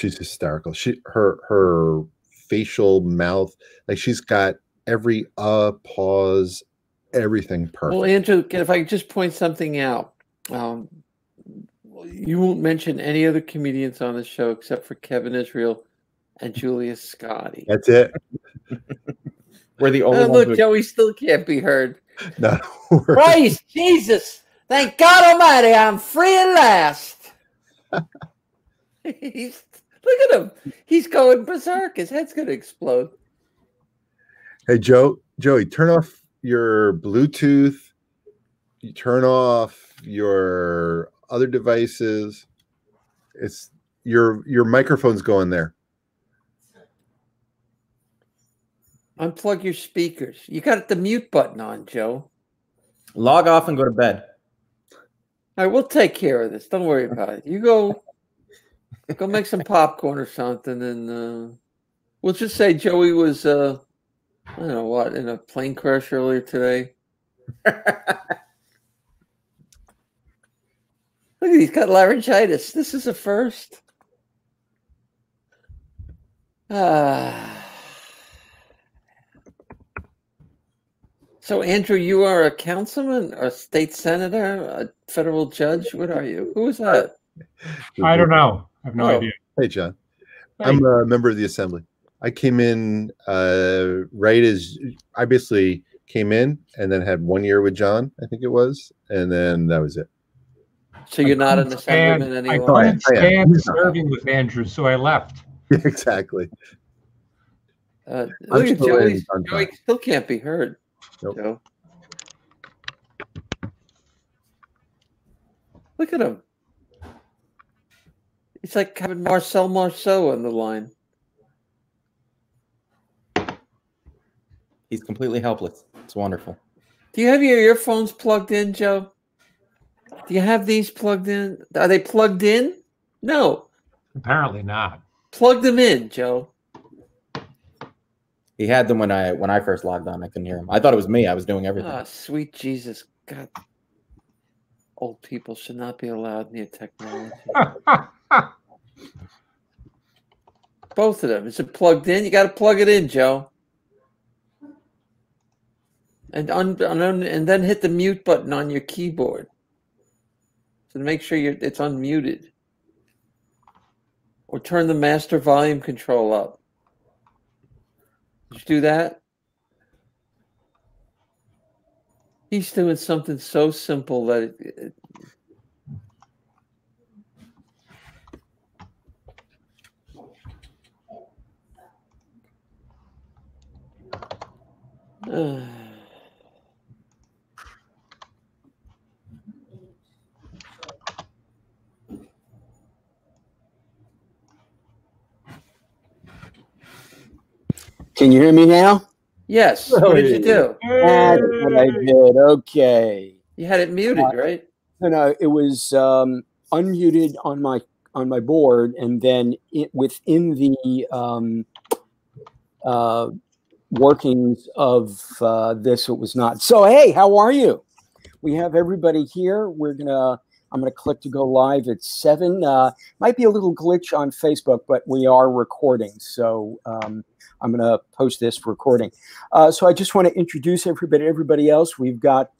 she's hysterical. Her facial mouth, like she's got every pause, everything perfect. Well, Andrew, if I could just point something out, you won't mention any other comedians on the show except for Kevin Israel and Julius Scotti. That's it. We're the only ones. Look, Joey still can't be heard. No. Christ, Jesus! Thank God Almighty, I'm free at last. Look at him. He's going berserk. His head's going to explode. Hey, Joey, turn off your Bluetooth. You turn off your other devices. It's your microphone's going there. Unplug your speakers. You got the mute button on, Joe. Log off and go to bed. All right, we'll take care of this. Don't worry about it. You go make some popcorn or something, and we'll just say Joey was, I don't know what, in a plane crash earlier today. Look, he's got laryngitis. This is a first. So, Andrew, you are a councilman, a state senator, a federal judge? What are you? Who is that? I don't know. I have no idea. Hey, John. Hey. I'm a member of the assembly. I came in right as I basically came in and then had 1 year with John, I think it was. And then that was it. So you're not an assemblyman anymore? I couldn't stand serving with Andrew, so I left. Exactly. Look at Joey. Joey still can't be heard. Nope. Joe. Look at him. It's like having Marcel Marceau on the line. He's completely helpless. It's wonderful. Do you have your earphones plugged in, Joe? Do you have these plugged in? Are they plugged in? No. Apparently not. Plug them in, Joe. He had them when I first logged on. I couldn't hear him. I thought it was me. I was doing everything. Ah, sweet Jesus. God. Old people should not be allowed near technology. Both of them. Is it plugged in? You got to plug it in, Joe. And then hit the mute button on your keyboard. So to make sure it's unmuted. Or turn the master volume control up. Did you do that? He's doing something so simple that Can you hear me now? Yes. What did you do? That's what I did. Okay. You had it muted, right? No, it was unmuted on my board, and then within the workings of this, it was not. So, hey, how are you? We have everybody here. I'm gonna click to go live at 7. Might be a little glitch on Facebook, but we are recording, so I'm going to post this recording. So I just want to introduce everybody else. We've got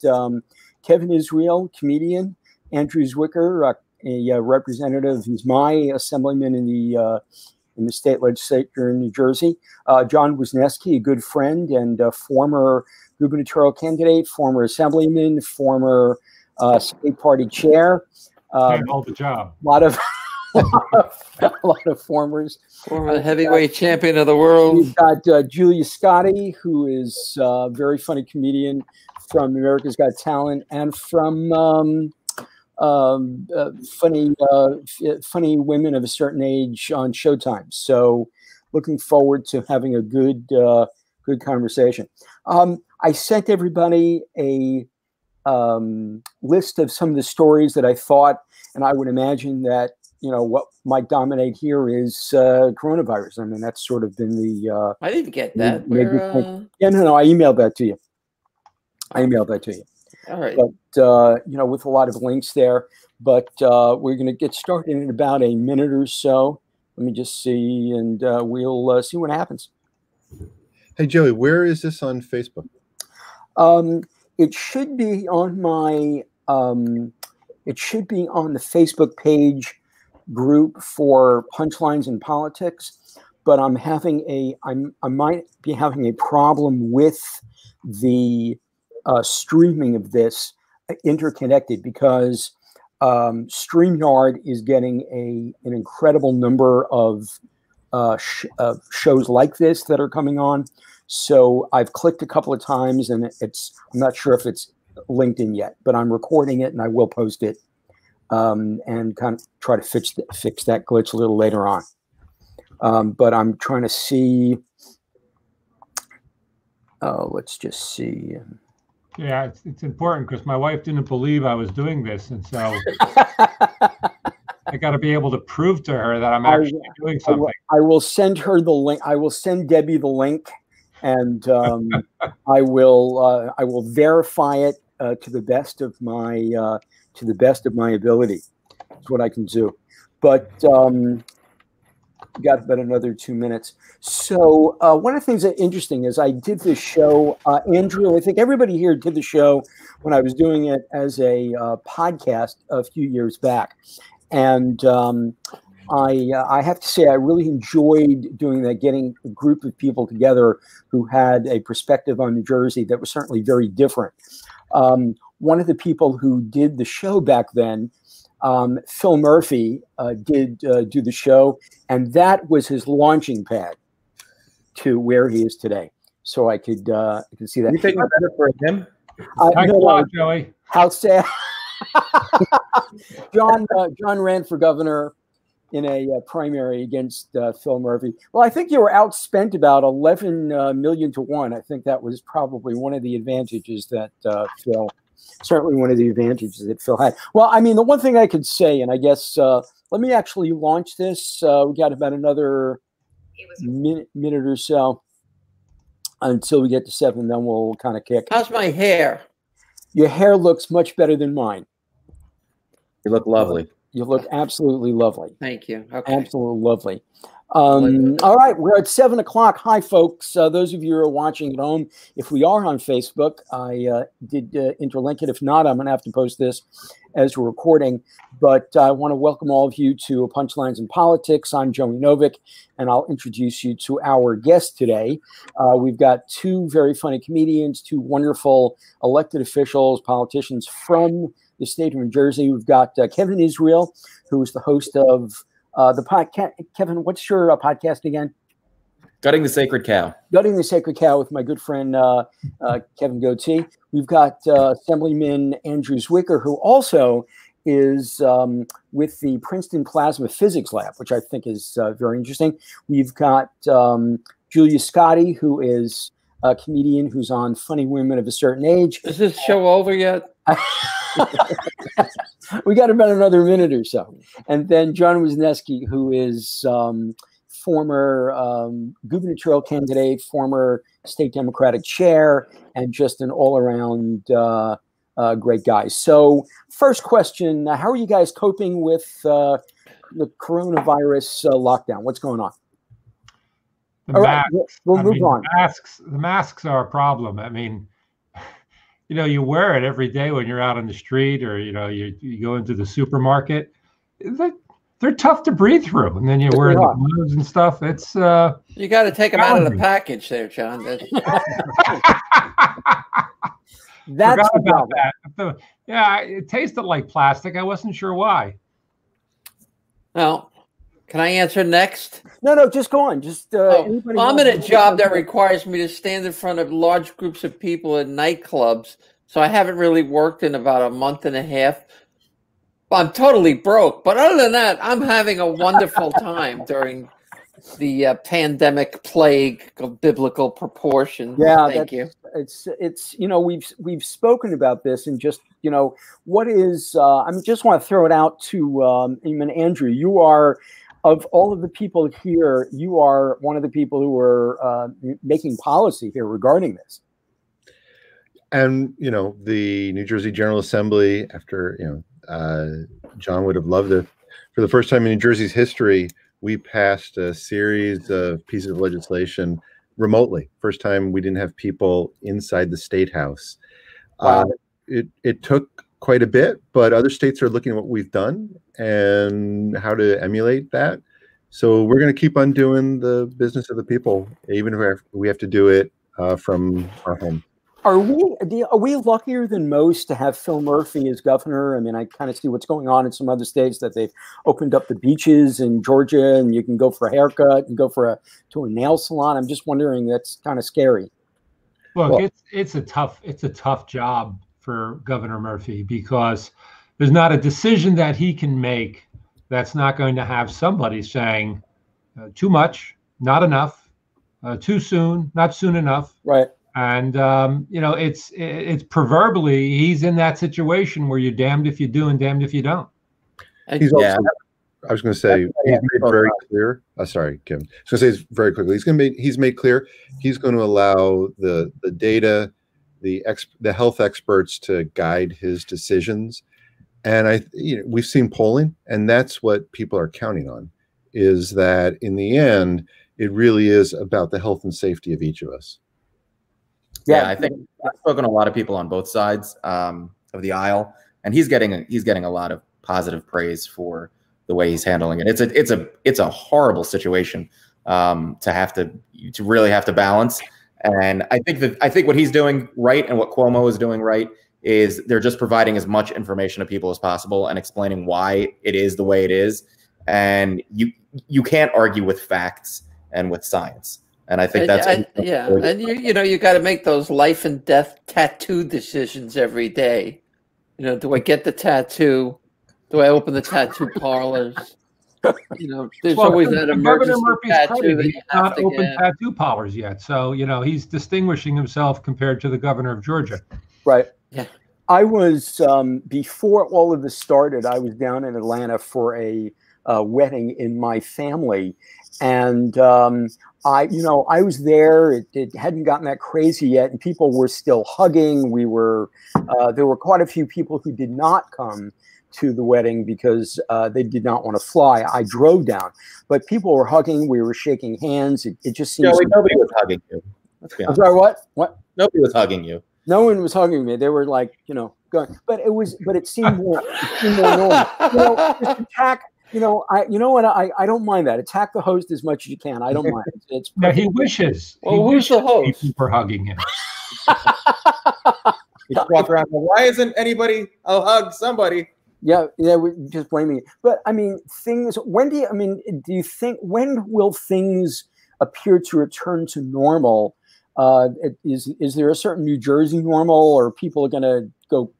Kevin Israel, comedian, Andrew Zwicker, a representative. He's my assemblyman in the state legislature in New Jersey. John Wisniewski, a good friend and former gubernatorial candidate, former assemblyman, former state party chair. Can't hold the job. A lot of formers. Former heavyweight champion of the world. We've got Julius Scotti, who is a very funny comedian from America's Got Talent and from funny women of a certain age on Showtime. So looking forward to having a good conversation. I sent everybody a list of some of the stories that I thought, and I would imagine that what might dominate here is coronavirus. I mean, that's sort of been the. I didn't get that. Yeah, no, I emailed that to you. All right. But with a lot of links there. But we're going to get started in about a minute or so. Let me just see, and we'll see what happens. Hey, Joey, where is this on Facebook? It should be on my. It should be on the Facebook page group for Punchlines in Politics, but I'm having I might be having a problem with the streaming of this interconnected because StreamYard is getting an incredible number of shows like this that are coming on. So I've clicked a couple of times and I'm not sure if it's linked in yet, but I'm recording it and I will post it and kind of try to fix that glitch a little later on. But I'm trying to see. Let's just see. Yeah, it's important because my wife didn't believe I was doing this, and so I got to be able to prove to her that I'm actually doing something. I will send her the link. I will send Debbie the link, and I will verify it to the best of my ability. That's what I can do. But got about another 2 minutes. So one of the things that interesting is I did this show, Andrew, I think everybody here did the show when I was doing it as a podcast a few years back. And I have to say I really enjoyed doing that, getting a group of people together who had a perspective on New Jersey that was certainly very different. One of the people who did the show back then, Phil Murphy, did do the show, and that was his launching pad to where he is today. So I could see that. You think it's better for him? Thanks a lot, Joey. How sad. John ran for governor in a primary against Phil Murphy. Well, I think you were outspent about 11 million to 1. I think that was probably one of the advantages that Phil. Certainly one of the advantages that Phil had. Well, I mean, the one thing I could say, and I guess let me actually launch this. We got about another minute or so until we get to 7, then we'll kind of kick. How's my hair? Your hair looks much better than mine. You look lovely. You look absolutely lovely. Thank you. Okay. Absolutely lovely. All right, we're at 7 o'clock. Hi, folks. Those of you who are watching at home, if we are on Facebook, I did interlink it. If not, I'm going to have to post this as we're recording. But I want to welcome all of you to Punchlines in Politics. I'm Joey Novick, and I'll introduce you to our guest today. We've got 2 very funny comedians, 2 wonderful elected officials, politicians from the state of New Jersey. We've got Kevin Israel, who is the host of the podcast. Kevin, what's your podcast again? Gutting the Sacred Cow. Gutting the Sacred Cow with my good friend Kevin Goatee. We've got Assm.Andrew Zwicker, who also is with the Princeton Plasma Physics Lab, which I think is very interesting. We've got Julia Scotti, who is a comedian who's on Funny Women of a Certain Age. Is this show over yet? We got about another minute or so. And then John Wisniewski, who is former gubernatorial candidate, former state Democratic chair, and just an all-around great guy. So first question, how are you guys coping with the coronavirus lockdown? What's going on? The masks. Right, we'll move on. The masks are a problem. I mean, you know, you wear it every day when you're out on the street, or you know, you go into the supermarket. They're tough to breathe through, and then you wear the gloves and stuff. It's you got to take them out of the package, there, John. That's about that. Yeah, it tasted like plastic. I wasn't sure why. Well, can I answer next? No, just go on. Just well, I'm in a job that requires me to stand in front of large groups of people in nightclubs, so I haven't really worked in about a month and a half. I'm totally broke, but other than that, I'm having a wonderful time during the pandemic plague of biblical proportions. Yeah, thank you. It's you know, we've spoken about this, and just, you know, what is I mean, just want to throw it out to even Andrew. You are, of all of the people here, you are one of the people who are making policy here regarding this. And you know, the New Jersey General Assembly, after John would have loved it, for the first time in New Jersey's history, we passed a series of pieces of legislation remotely. First time we didn't have people inside the State House. Wow. It took quite a bit, but other states are looking at what we've done and how to emulate that. So we're going to keep on doing the business of the people, even if we have to do it from our home. Are we luckier than most to have Phil Murphy as governor? I mean, I kind of see what's going on in some other states that they've opened up the beaches in Georgia, and you can go for a haircut and go to a nail salon. I'm just wondering, that's kind of scary. Look, well, it's a tough job for Governor Murphy, because there's not a decision that he can make that's not going to have somebody saying too much, not enough, too soon, not soon enough. Right. And it's proverbially, he's in that situation where you're damned if you do and damned if you don't. He's also, I was going to say, he's made very clear. Sorry, Kim. I was going to say very quickly. He's made clear he's going to allow the data, the health experts to guide his decisions. And we've seen polling, and that's what people are counting on, is that in the end, it really is about the health and safety of each of us. Yeah, I think I've spoken to a lot of people on both sides of the aisle, and he's getting a lot of positive praise for the way he's handling it. It's a horrible situation to really have to balance. And I think what he's doing right and what Cuomo is doing right is they're just providing as much information to people as possible and explaining why it is the way it is. And you can't argue with facts and with science. And I think that's and you got to make those life and death tattoo decisions every day. Do I get the tattoo? Do I open the tattoo parlors? There's always that emergency tattoo that you have to open tattoo parlors yet. So he's distinguishing himself compared to the governor of Georgia. Right. Yeah. I was before all of this started, I was down in Atlanta for a wedding in my family, and I was there. It hadn't gotten that crazy yet, and people were still hugging. There were quite a few people who did not come to the wedding because they did not want to fly. I drove down, but people were hugging. We were shaking hands. It just seemed. Nobody was hugging you. I'm sorry. What? Nobody was hugging you. No one was hugging me. They were like, going. But it seemed more normal. Just attack. I don't mind that. Attack the host as much as you can. I don't mind. It's he wishes. Well, who's the host? People for hugging him. You just walk around. Why isn't anybody? I'll hug somebody. Yeah, we're just blaming it. But I mean, do you think, when will things appear to return to normal? Is there a certain New Jersey normal, or people are going to go,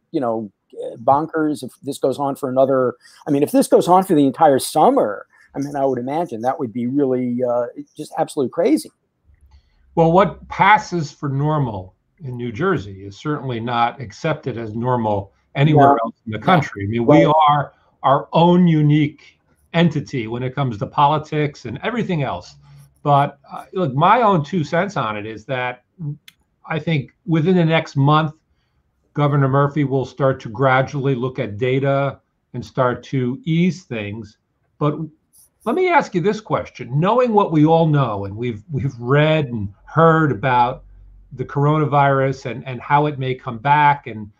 bonkers if this goes on for another? I mean, if this goes on for the entire summer, I would imagine that would be really just absolutely crazy. Well, what passes for normal in New Jersey is certainly not accepted as normal anywhere else in the country. I mean, we are our own unique entity when it comes to politics and everything else. But look, my own 2 cents on it is that I think within the next month, Governor Murphy will start to gradually look at data and start to ease things. But let me ask you this question: knowing what we all know, and we've read and heard about the coronavirus and how it may come back and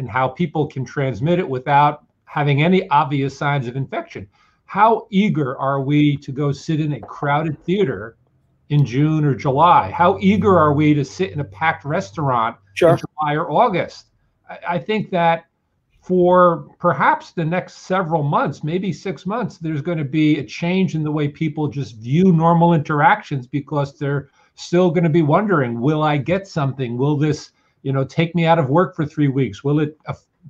how people can transmit it without having any obvious signs of infection, how eager are we to go sit in a crowded theater in June or July? How eager are we to sit in a packed restaurant in July or August? I think that for perhaps the next several months, maybe 6 months, there's going to be a change in the way people just view normal interactions, because they're still going to be wondering, will I get something? Will this, take me out of work for 3 weeks? Will it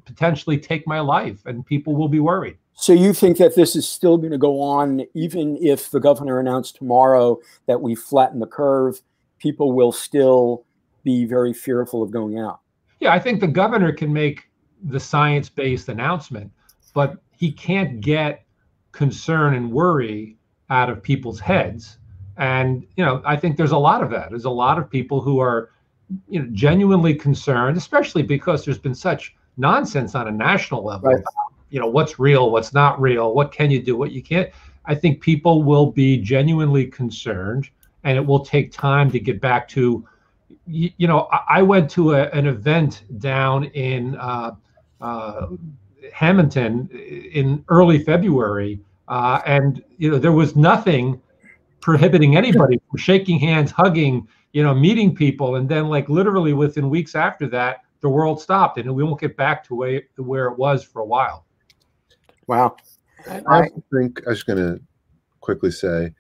potentially take my life? And people will be worried. So you think that this is still going to go on, even if the governor announced tomorrow that we flatten the curve, people will still be very fearful of going out? Yeah, I think the governor can make the science-based announcement, but he can't get concern and worry out of people's heads. And, I think there's a lot of that. There's a lot of people who are, genuinely concerned, especially because there's been such nonsense on a national level about, what's real, what's not real, what can you do, what you can't. I think people will be genuinely concerned, and it will take time to get back to, you know, I went to an event down in Hamilton in early February, and you know there was nothing prohibiting anybody from shaking hands, hugging, you know, meeting people, and then like literally within weeks after that, the world stopped, and we won't get back to where it was for a while. Wow. I also think I was going to quickly say,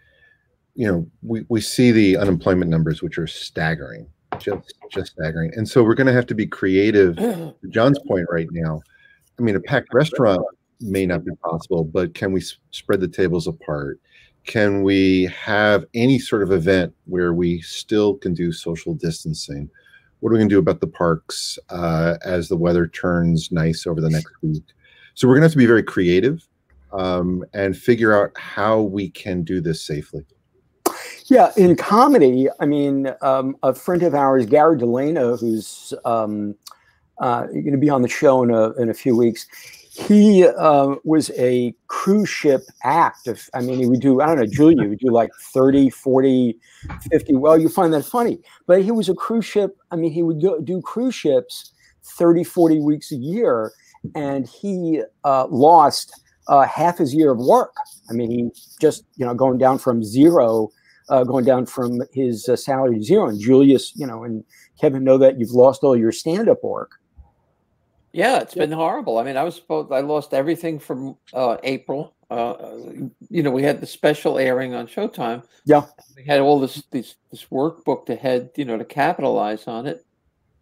you know, we see the unemployment numbers, which are staggering, just staggering, and so we're going to have to be creative. To John's point right now, I mean, a packed restaurant may not be possible, but can we spread the tables apart? Can we have any sort of event where we still can do social distancing? What are we going to do about the parks as the weather turns nice over the next week? So we're going to have to be very creative and figure out how we can do this safely. Yeah, in comedy, I mean, a friend of ours, Gary Delano, who's going to be on the show in a few weeks, he was a cruise ship act. I mean, he would do, I don't know, Julia, he would do like 30, 40, 50. Well, you find that funny. But he was a cruise ship. I mean, he would do cruise ships 30, 40 weeks a year. And he lost half his year of work. I mean, he just, you know, going down from zero, going down from his salary to zero. And Julius, you know, and Kevin know that you've lost all your stand-up work. Yeah, it's been horrible. I mean, I lost everything from April. You know, we had the special airing on Showtime. Yeah. We had all this workbook to head, you know, to capitalize on it.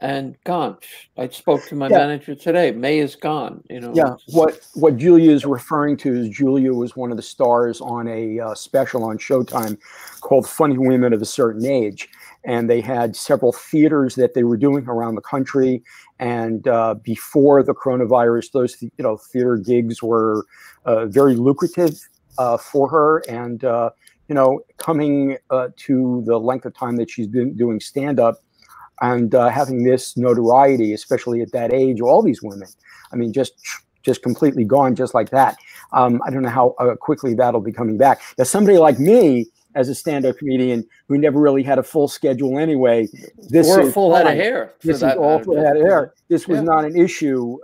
And gone. I spoke to my manager today. May is gone. You know. Yeah. What Julia is referring to is Julia was one of the stars on a special on Showtime called "Funny Women of a Certain Age," and they had several theaters that they were doing around the country. And before the coronavirus, those theater gigs were very lucrative for her. And you know, coming to the length of time that she's been doing stand-up. And having this notoriety, especially at that age, all these women, I mean, just completely gone, just like that. I don't know how quickly that'll be coming back. Now, somebody like me, as a stand-up comedian who never really had a full schedule anyway, this or a full head of hair. This is all full head of hair. This was not an issue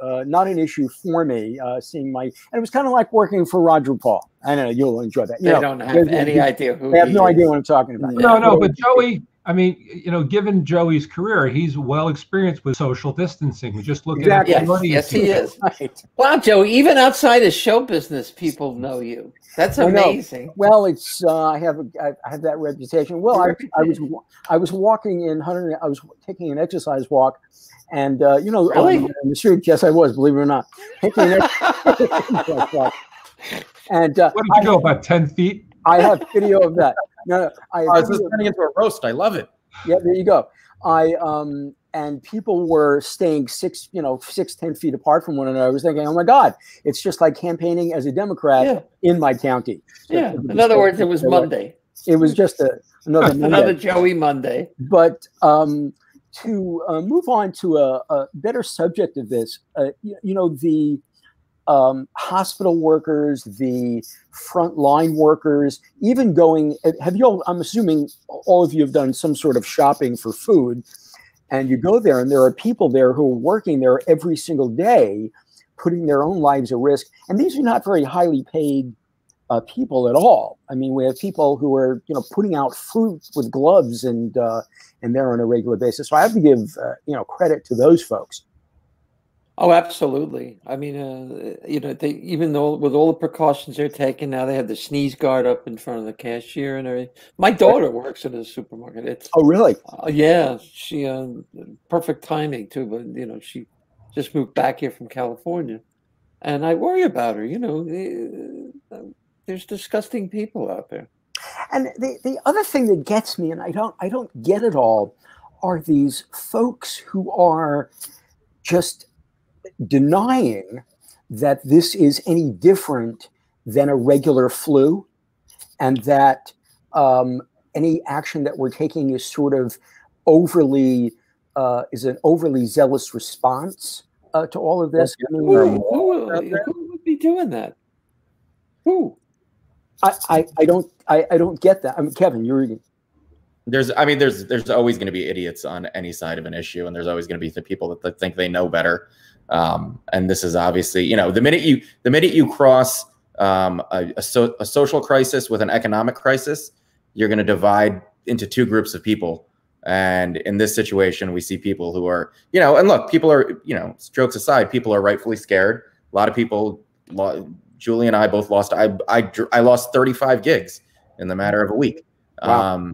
for me. Seeing and it was kind of like working for Roger Paul. I know you'll enjoy that. They don't have any idea who. They have no idea what I'm talking about. No, but Joey. I mean, you know, given Joey's career, he's well experienced with social distancing. Just look at yes, he is. Right. Wow, Joey, even outside of show business, people know you. That's amazing. Well, it's I have that reputation. Well, I was walking in Hunter. I was taking an exercise walk, and you know, really? In the street. Yes, I was. Believe it or not, taking an exercise walk. And what did you go about 10 feet? I have video of that. No, this is turning into a roast. I love it. Yeah, there you go. And people were staying 10 feet apart from one another. I was thinking, oh my God, it's just like campaigning as a Democrat in my county. So in other words, it was Monday. It was just another Monday. Another Joey Monday. But to move on to a better subject of this, you know, the hospital workers, the frontline workers, even going, I'm assuming all of you have done some sort of shopping for food, and you go there and there are people there who are working there every single day, putting their own lives at risk. And these are not very highly paid people at all. I mean, we have people who are, you know, putting out fruit with gloves and they're on a regular basis. So I have to give, credit to those folks. Oh, absolutely. I mean, you know, even though with all the precautions they're taking now, they have the sneeze guard up in front of the cashier and everything. My daughter works at a supermarket. Oh, really? Yeah, she perfect timing too. But you know, she just moved back here from California, and I worry about her. You know, there's disgusting people out there. And the other thing that gets me, and I don't get it all, are these folks who are just denying that this is any different than a regular flu, and that any action that we're taking is sort of is an overly zealous response to all of this. I mean, who would be doing that? Who? I don't get that. I mean, Kevin, you're reading. There's always going to be idiots on any side of an issue, and there's always going to be the people that think they know better. And this is obviously, you know, the minute you cross a social crisis with an economic crisis, you're going to divide into two groups of people. And in this situation, we see people who are, you know, and look, people are, you know, jokes aside, people are rightfully scared. A lot of people, Julie and I both lost. I lost 35 gigs in the matter of a week. Wow.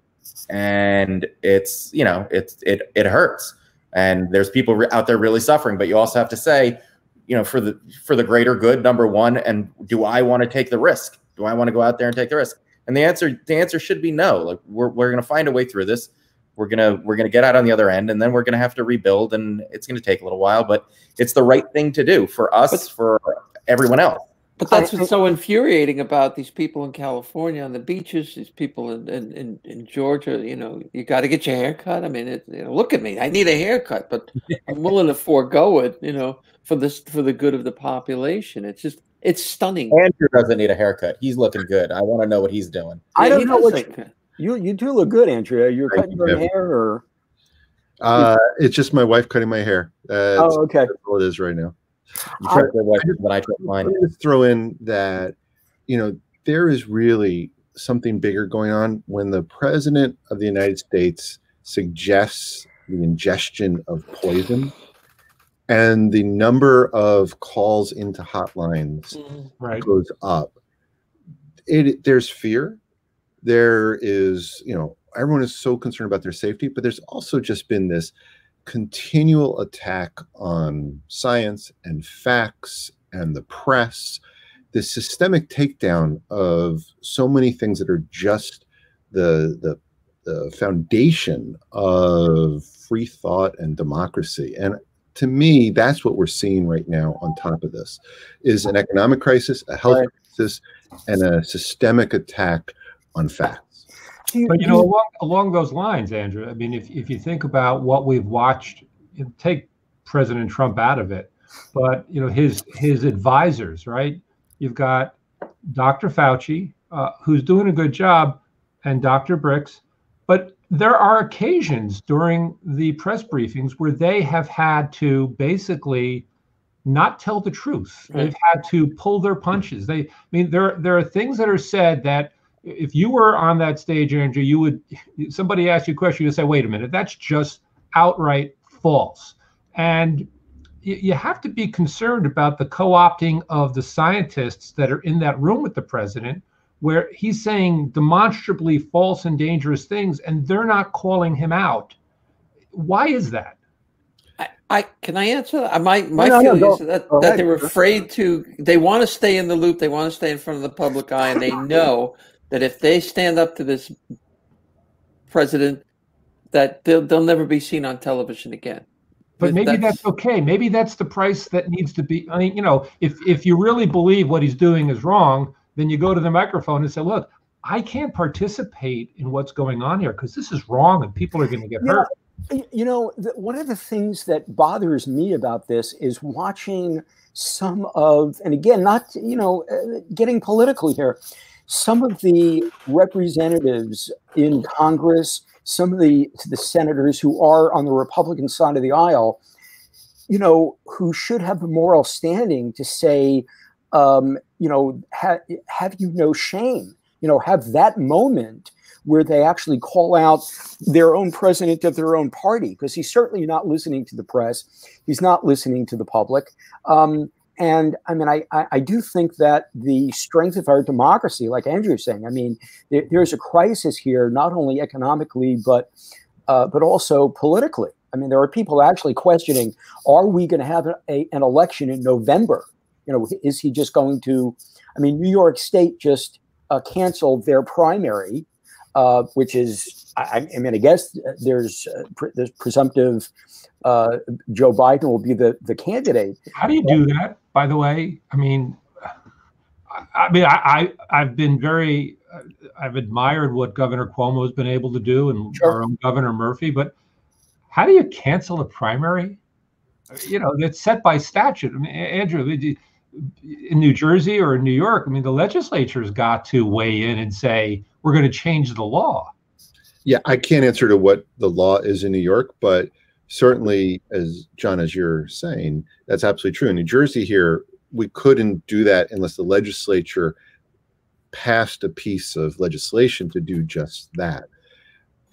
And it's, you know, it hurts, and there's people out there really suffering, but you also have to say, you know, for the greater good, number one, and do I want to take the risk? Do I want to go out there and take the risk? And the answer should be no. Like, we're going to find a way through this. We're going to get out on the other end, and then we're going to have to rebuild, and it's going to take a little while, but it's the right thing to do for us, for everyone else. But that's what's so infuriating about these people in California on the beaches, these people in Georgia. You know, you got to get your hair cut. I mean, you know, look at me. I need a haircut, but I'm willing to forego it, you know, for the good of the population. It's stunning. Andrew doesn't need a haircut. He's looking good. I want to know what he's doing. I don't know what you do look good, Andrew. You're cutting your hair, or it's just my wife cutting my hair. Oh, okay. That's all it is right now. I just throw in that, you know, there is really something bigger going on when the president of the United States suggests the ingestion of poison, and the number of calls into hotlines goes up. There's fear. There is, you know, everyone is so concerned about their safety, but there's also just been this continual attack on science and facts and the press, this systemic takedown of so many things that are just the foundation of free thought and democracy. And to me, that's what we're seeing right now on top of this, is an economic crisis, a health crisis, and a systemic attack on facts. But, you know, along those lines, Andrew, I mean, if you think about what we've watched, you know, take President Trump out of it, but, you know, his advisors, right? You've got Dr. Fauci, who's doing a good job, and Dr. Birx, but there are occasions during the press briefings where they have had to basically not tell the truth. They've had to pull their punches. There are things that are said that, if you were on that stage, Andrew, somebody asked you a question, you say, wait a minute, that's just outright false. And you have to be concerned about the co-opting of the scientists that are in that room with the president, where he's saying demonstrably false and dangerous things, and they're not calling him out. Why is that? Can I answer that? My feeling is that they're afraid to, they want to stay in the loop, they want to stay in front of the public eye, and they know that if they stand up to this president, that they'll never be seen on television again. But maybe that's okay. Maybe that's the price that needs to be. I mean, you know, if you really believe what he's doing is wrong, then you go to the microphone and say, look, I can't participate in what's going on here because this is wrong and people are going to get hurt. You know, one of the things that bothers me about this is watching some of, and again, not, you know, getting political here, some of the representatives in Congress, some of the senators who are on the Republican side of the aisle, you know, who should have the moral standing to say, you know, have you no shame? You know, have that moment where they actually call out their own president of their own party, because he's certainly not listening to the press. He's not listening to the public. And I mean, I do think that the strength of our democracy, like Andrew's saying, I mean, there's a crisis here, not only economically, but also politically. I mean, there are people actually questioning, are we going to have an election in November? You know, is he just going to, I mean, New York State just canceled their primary, which is, I mean, I guess there's presumptive Joe Biden will be the candidate. How do you do that, by the way? I mean, I've been very, I've admired what Governor Cuomo has been able to do, and our own Governor Murphy, but how do you cancel a primary? You know, that's set by statute. I mean, Andrew, in New Jersey or in New York, I mean, the legislature's got to weigh in and say, we're going to change the law. Yeah, I can't answer to what the law is in New York, but certainly, as John, as you're saying, that's absolutely true. In New Jersey here, we couldn't do that unless the legislature passed a piece of legislation to do just that.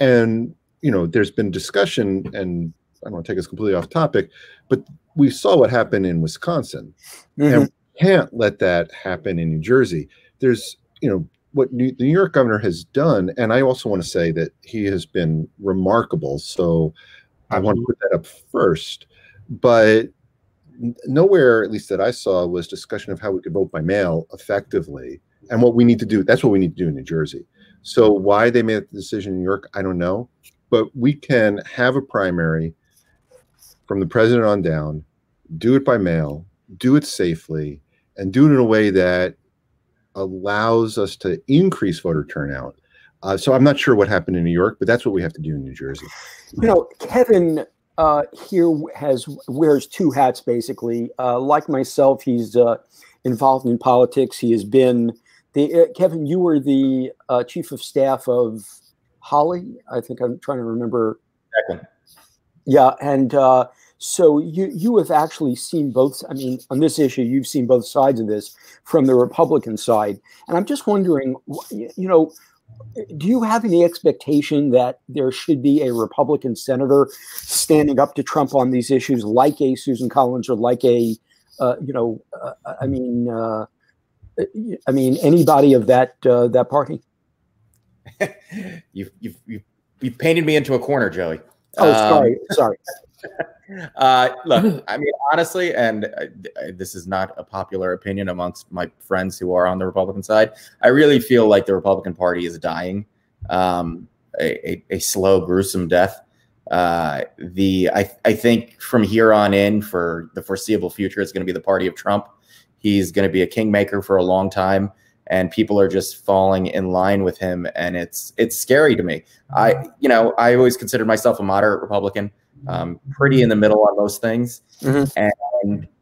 And, you know, there's been discussion, and I don't want to take us completely off topic, but we saw what happened in Wisconsin. And we can't let that happen in New Jersey. There's, you know, what the New York governor has done, and I also want to say that he has been remarkable. So I want to put that up first. But nowhere, at least that I saw, was discussion of how we could vote by mail effectively. And what we need to do, that's what we need to do in New Jersey. So why they made the decision in New York, I don't know. But we can have a primary from the president on down, do it by mail, do it safely, and do it in a way that allows us to increase voter turnout. So I'm not sure what happened in New York, but that's what we have to do in New Jersey. You know, Kevin here wears two hats, basically. Like myself, he's involved in politics. He has been Kevin, you were the chief of staff of Holly. I think I'm trying to remember. Exactly. Yeah, and so you have actually seen both. I mean, on this issue, you've seen both sides of this from the Republican side, and I'm just wondering, you know, do you have any expectation that there should be a Republican senator standing up to Trump on these issues, like a Susan Collins or like a, you know, I mean, anybody of that party? You've painted me into a corner, Joey. Oh, sorry. Look, I mean, honestly, and this is not a popular opinion amongst my friends who are on the Republican side, I really feel like the Republican Party is dying a slow, gruesome death. I think from here on in, for the foreseeable future, it's going to be the party of Trump. He's going to be a kingmaker for a long time, and people are just falling in line with him, and it's scary to me. I always considered myself a moderate Republican, pretty in the middle on most things,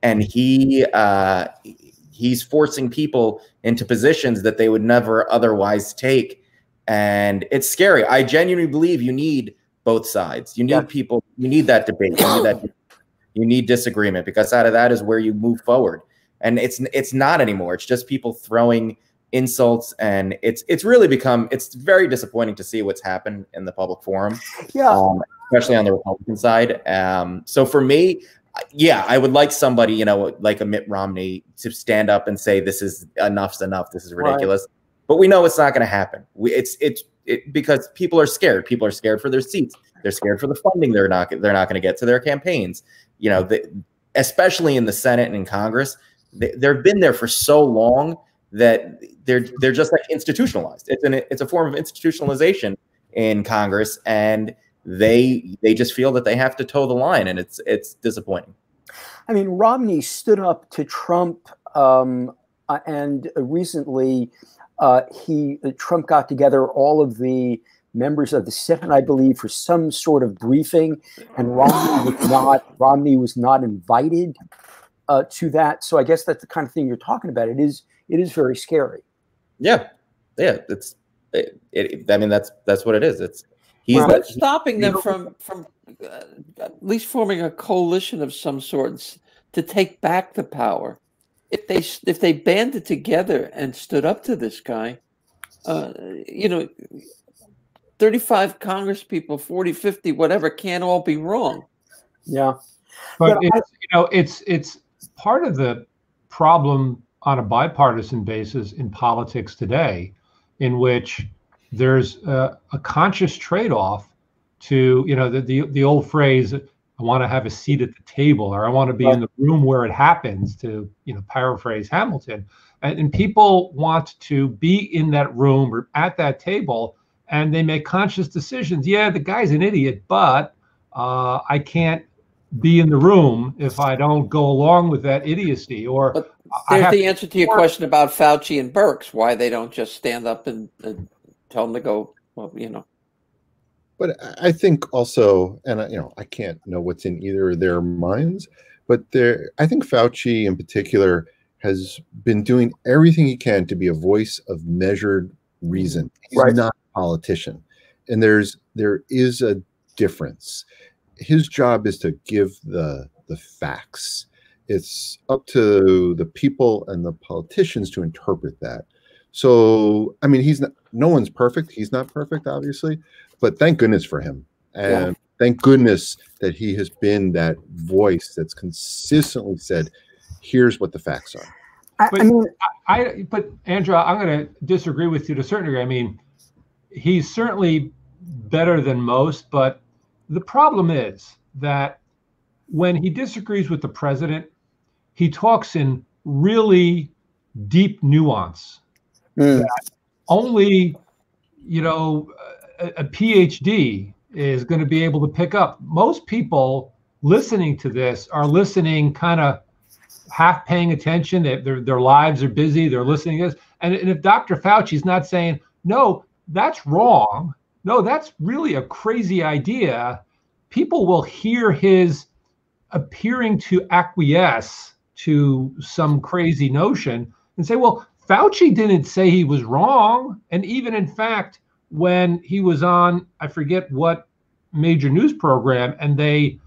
and he's forcing people into positions that they would never otherwise take, and it's scary. I genuinely believe you need both sides. You need people. You need that debate. You need disagreement, because out of that is where you move forward. And it's not anymore. It's just people throwing insults, and it's really become, it's very disappointing to see what's happened in the public forum, especially on the Republican side. So for me, yeah, I would like somebody, you know, like a Mitt Romney to stand up and say, this is enough's enough. This is ridiculous. Right. But we know it's not going to happen. Because people are scared. People are scared for their seats. They're scared for the funding they're not going to get to their campaigns. You know, especially in the Senate and in Congress, they've been there for so long that they're just like institutionalized. It's a form of institutionalization in Congress, and they just feel that they have to toe the line, and it's disappointing. I mean, Romney stood up to Trump, and recently Trump got together all of the members of the Senate, I believe, for some sort of briefing, and Romney was not invited to that. So I guess that's the kind of thing you're talking about. It is very scary. Yeah. I mean, that's what it is. What's stopping them from at least forming a coalition of some sorts to take back the power? If they banded together and stood up to this guy, you know, 35 Congress people, 40, 50, whatever, can't all be wrong. Yeah. But it's part of the problem on a bipartisan basis in politics today, in which there's a conscious trade-off to, you know, the old phrase, I want to have a seat at the table, or I want to be in the room where it happens, to, you know, paraphrase Hamilton. And people want to be in that room or at that table, and they make conscious decisions. Yeah, the guy's an idiot, but I can't be in the room if I don't go along with that idiocy. Or but there's the answer to your question about Fauci and Birx, why they don't just stand up and tell them to go, well, you know. But I think also, and you know, I can't know what's in either of their minds, but I think Fauci in particular has been doing everything he can to be a voice of measured reason. He's not a politician. And there is a difference. His job is to give the facts. It's up to the people and the politicians to interpret that. So, I mean, no one's perfect. He's not perfect, obviously, but thank goodness for him. And thank goodness that he has been that voice that's consistently said, here's what the facts are. But Andrew, I'm going to disagree with you to a certain degree. I mean, he's certainly better than most, but the problem is that when he disagrees with the president, he talks in really deep nuance that only, a PhD is going to be able to pick up. Most people listening to this are listening kind of half paying attention. Their lives are busy. They're listening to this. And if Dr. Fauci's not saying, no, that's wrong, no, that's really a crazy idea, people will hear his appearing to acquiesce to some crazy notion and say, well, Fauci didn't say he was wrong. And even in fact, when he was on, I forget what major news program, and they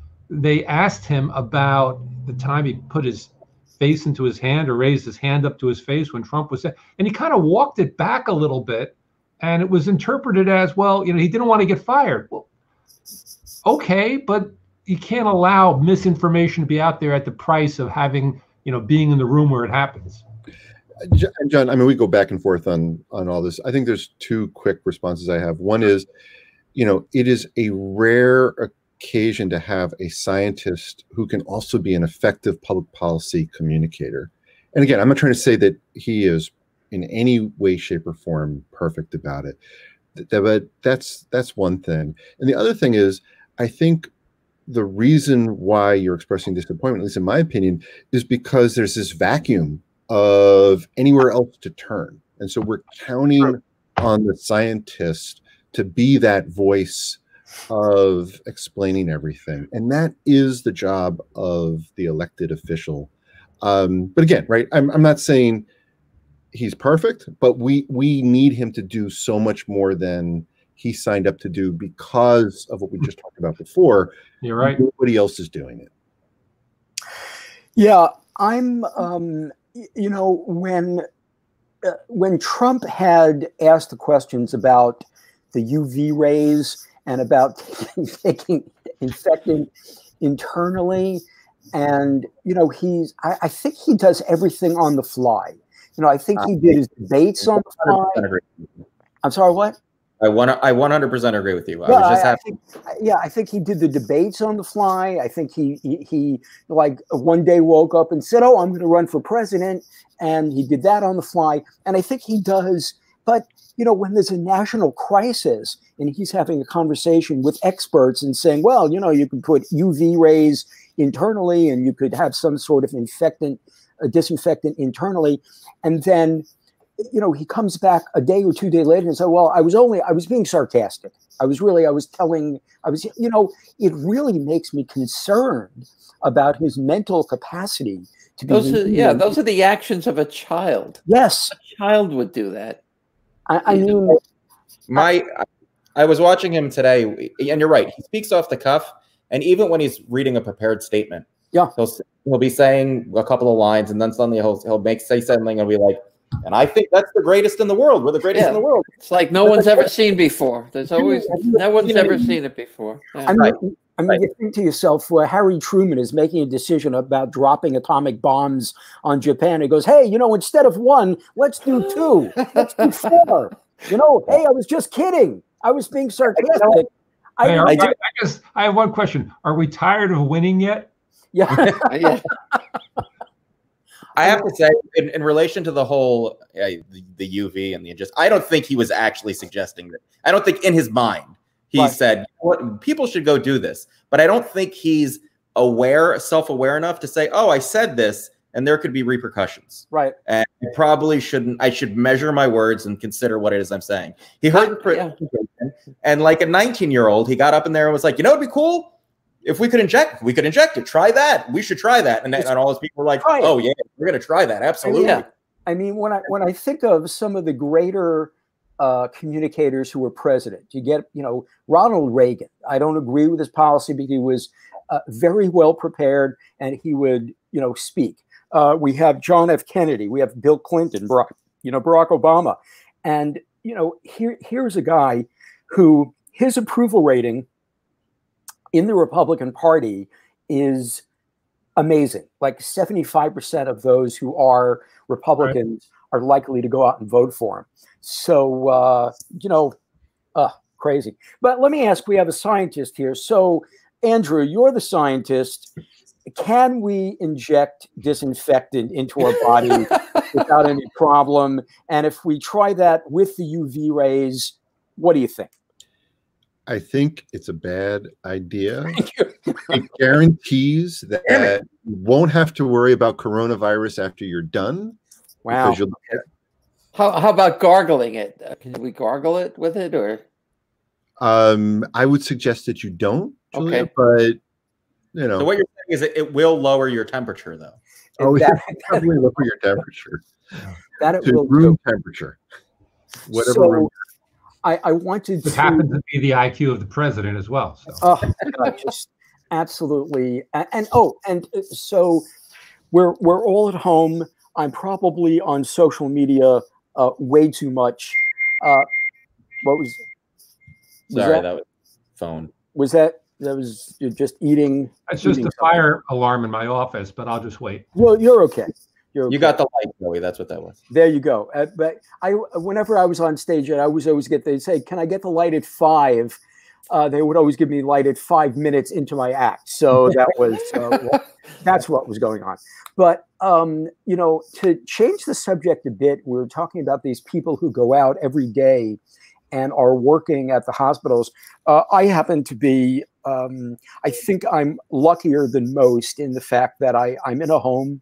asked him about the time he put his face into his hand or raised his hand up to his face when Trump was saying, and he kind of walked it back a little bit, and it was interpreted as, well, he didn't want to get fired. Well, okay, but you can't allow misinformation to be out there at the price of having, being in the room where it happens. John, I mean, we go back and forth on all this. I think there's two quick responses I have. One is, it is a rare occasion to have a scientist who can also be an effective public policy communicator. And again, I'm not trying to say that he is in any way, shape, or form perfect about it, but that's one thing. And the other thing is, I think the reason why you're expressing disappointment, at least in my opinion, is because there's this vacuum of anywhere else to turn. And so we're counting on the scientist to be that voice of explaining everything. And that is the job of the elected official. But again, right, I'm not saying he's perfect, but we need him to do so much more than he signed up to do because of what we just talked about before. You're right. Nobody else is doing it. Yeah, I'm when Trump had asked the questions about the UV rays and about infecting internally, and I think he does everything on the fly. I think he did his debates on the fly. I'm sorry, what? I 100% agree with you. I think he did the debates on the fly. I think he like one day woke up and said, "Oh, I'm going to run for president," and he did that on the fly. And I think he does. But when there's a national crisis and he's having a conversation with experts and saying, "Well, you could put UV rays internally, and you could have some sort of disinfectant internally," and then he comes back a day or 2 days later and says, well, I was being sarcastic. It really makes me concerned about his mental capacity to be. Those are the actions of a child. Yes. A child would do that. I mean, I was watching him today, and you're right. He speaks off the cuff. And even when he's reading a prepared statement, he'll be saying a couple of lines, and then suddenly he'll say something and be like, and I think that's the greatest in the world. We're the greatest in the world. It's like no one's ever seen before. There's always no one's ever seen it before. Yeah. I mean, you think to yourself, Harry Truman is making a decision about dropping atomic bombs on Japan. He goes, hey, instead of one, let's do two. Let's do four. Hey, I was just kidding. I was being sarcastic. I guess I have one question. Are we tired of winning yet? Yeah. Yeah. I have to say, in relation to the whole the UV and the I don't think he was actually suggesting that. I don't think in his mind he said, people should go do this. But I don't think he's self-aware enough to say, oh, I said this, and there could be repercussions. Right. And I probably shouldn't. I should measure my words and consider what it is I'm saying. He heard the presentation, and like a 19-year-old, he got up in there and was like, it'd be cool if we could inject it. Try that. We should try that. And all those people were like, oh yeah, we're going to try that. Absolutely. Yeah. I mean, when I think of some of the greater communicators who were president, you get, Ronald Reagan. I don't agree with his policy, but he was very well prepared, and he would, speak. We have John F. Kennedy. We have Bill Clinton, Barack Obama. And, here's a guy who his approval rating in the Republican Party is amazing. Like 75% of those who are Republicans are likely to go out and vote for him. So, crazy. But let me ask, we have a scientist here. So, Andrew, you're the scientist. Can we inject disinfectant into our body without any problem? And if we try that with the UV rays, what do you think? I think it's a bad idea. It guarantees that you won't have to worry about coronavirus after you're done. Wow. How about gargling it? Can we gargle it with it, or? I would suggest that you don't, Julia, okay. But So what you're saying is it will lower your temperature, though. Oh, that probably lower your temperature. That it to will room temperature. Whatever. So, room. I wanted to. It happens to be the IQ of the president as well. So. Oh, God, just absolutely. And so we're all at home. I'm probably on social media way too much. What was? Sorry, that was phone. Was that you're just eating? It's just a fire alarm in my office, but I'll just wait. Well, you're okay. You got the light, Joey. That's what that was. There you go. But whenever I was on stage, I was always they'd say, "Can I get the light at 5?" They would always give me light at 5 minutes into my act. So that was that's what was going on. But to change the subject a bit, we're talking about these people who go out every day and are working at the hospitals. I happen to be. I think I'm luckier than most in the fact that I'm in a home.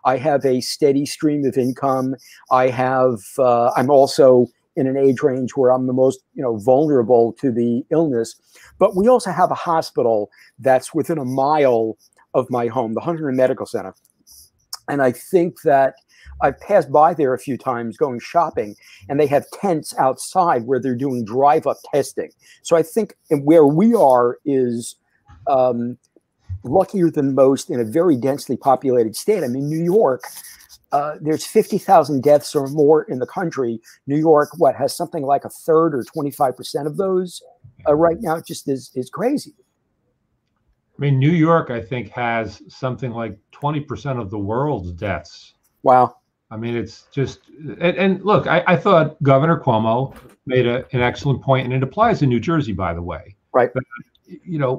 I have a steady stream of income. I'm also in an age range where I'm the most, vulnerable to the illness. But we also have a hospital that's within a mile of my home, the Hunter Medical Center. And I think that I've passed by there a few times going shopping, and they have tents outside where they're doing drive-up testing. So I think where we are is luckier than most in a very densely populated state. I mean, New York, there's 50,000 deaths or more in the country. New York, has something like a third or 25% of those right now? It just is crazy. I mean, New York, I think, has something like 20% of the world's deaths. Wow. I mean, it's just, and look, I thought Governor Cuomo made an excellent point, and it applies in New Jersey, by the way. Right. But,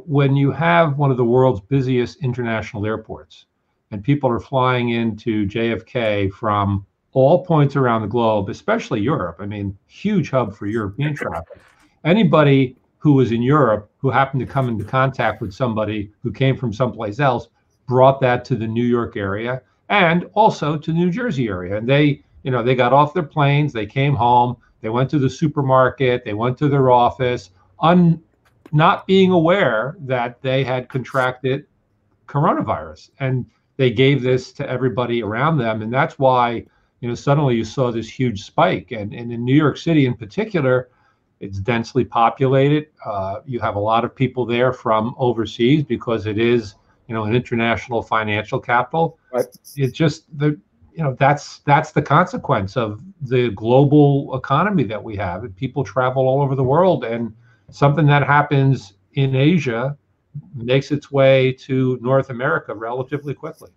when you have one of the world's busiest international airports and people are flying into JFK from all points around the globe, especially Europe, I mean, huge hub for European traffic. Anybody who was in Europe who happened to come into contact with somebody who came from someplace else brought that to the New York area and also to the New Jersey area. And they got off their planes, they came home, they went to the supermarket, they went to their office, not being aware that they had contracted coronavirus, and they gave this to everybody around them. And that's why, suddenly you saw this huge spike. And in New York City in particular, it's densely populated. You have a lot of people there from overseas because it is, an international financial capital. Right. It's just that's the consequence of the global economy that we have. And people travel all over the world, and something that happens in Asia makes its way to North America relatively quickly.